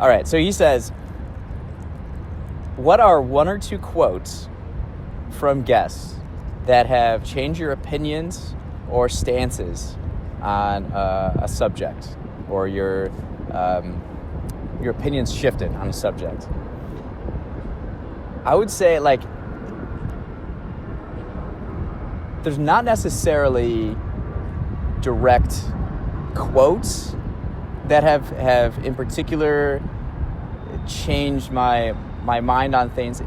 All right, so he says, what are one or two quotes from guests that have changed your opinions or stances on a subject, or your opinions shifted on a subject? I would say, like, there's not necessarily direct quotes that have in particular changed my mind on things.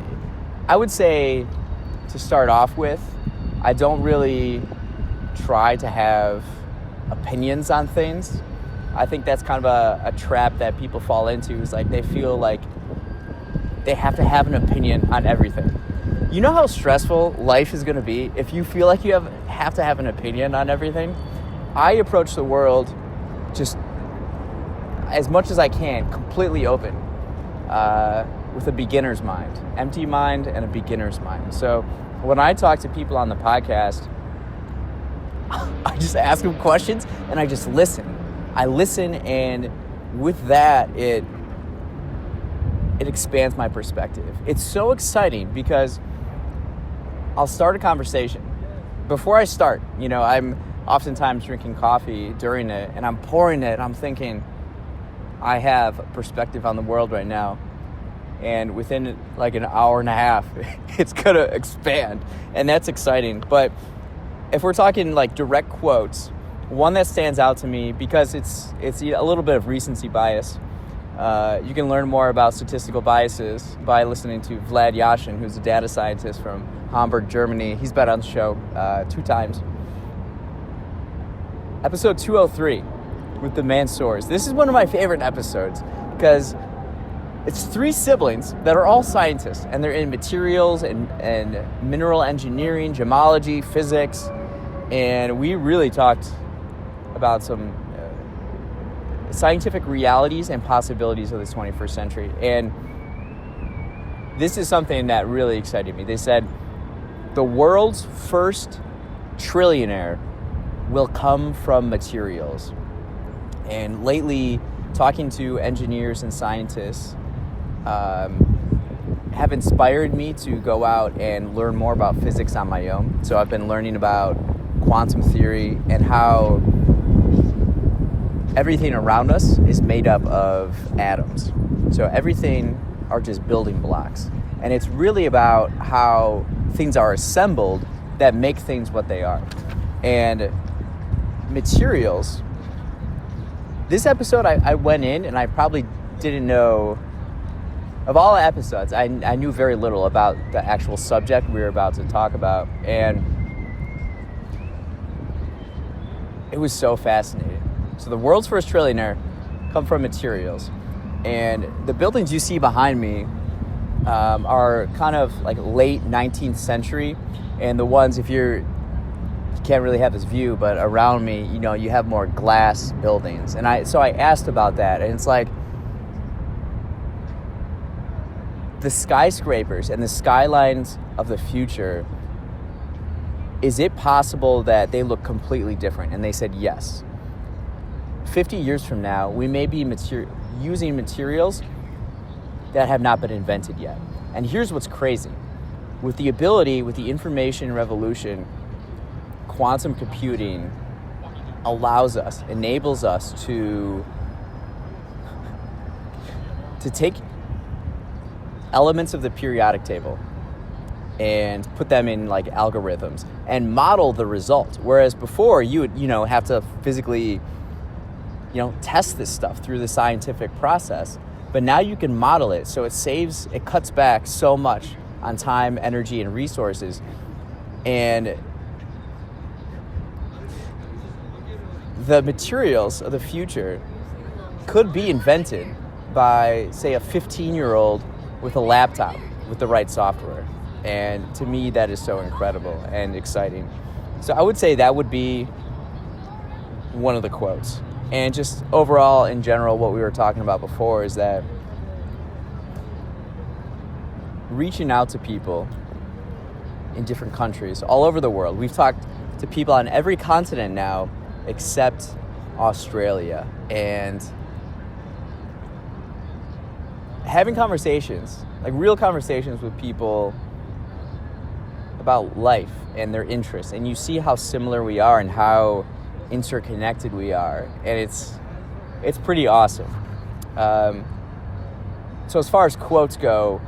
I would say, to start off with, I don't really try to have opinions on things. I think that's kind of a trap that people fall into, is like they feel like they have to have an opinion on everything. You know how stressful life is going to be if you feel like you have to have an opinion on everything? I approach the world just as much as I can, completely open, with a beginner's mind, empty mind and a beginner's mind. So when I talk to people on the podcast, I just ask them questions and I just listen. I listen, and with that, it expands my perspective. It's so exciting because I'll start a conversation. Before I start, I'm oftentimes drinking coffee during it, and I'm pouring it. I'm thinking, I have a perspective on the world right now, and within like an hour and a half, it's gonna expand, and that's exciting. But if we're talking like direct quotes, one that stands out to me, because it's a little bit of recency bias. You can learn more about statistical biases by listening to Vlad Yashin, who's a data scientist from Hamburg, Germany. He's been on the show 2 times. Episode 203 with the Mansours. This is one of my favorite episodes because it's 3 siblings that are all scientists, and they're in materials and mineral engineering, gemology, physics, and we really talked about some scientific realities and possibilities of the 21st century. And this is something that really excited me. They said the world's first trillionaire will come from materials. And lately, talking to engineers and scientists have inspired me to go out and learn more about physics on my own. So I've been learning about quantum theory and how everything around us is made up of atoms. So everything are just building blocks. And it's really about how things are assembled that make things what they are. And materials, this episode I went in and I probably didn't know, of all the episodes, I knew very little about the actual subject we were about to talk about. And it was so fascinating. So the world's first trillionaire come from materials. And the buildings you see behind me are kind of like late 19th century. And the ones, if you can't really have this view, but around me, you have more glass buildings. And so I asked about that, and it's like the skyscrapers and the skylines of the future, is it possible that they look completely different? And they said yes. 50 years from now, we may be using materials that have not been invented yet. And here's what's crazy. With the information revolution, quantum computing enables us to take elements of the periodic table and put them in like algorithms and model the result. Whereas before you would, have to physically, test this stuff through the scientific process. But now you can model it, so it cuts back so much on time, energy, and resources. And the materials of the future could be invented by, say, a 15-year-old with a laptop with the right software. And to me, that is so incredible and exciting. So I would say that would be one of the quotes. And just overall, in general, what we were talking about before is that reaching out to people in different countries all over the world. We've talked to people on every continent now except Australia. And having conversations, like real conversations with people about life and their interests, and you see how similar we are and how interconnected we are, and it's pretty awesome. So as far as quotes go,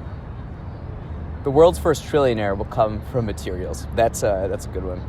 the world's first trillionaire will come from materials. That's a good one.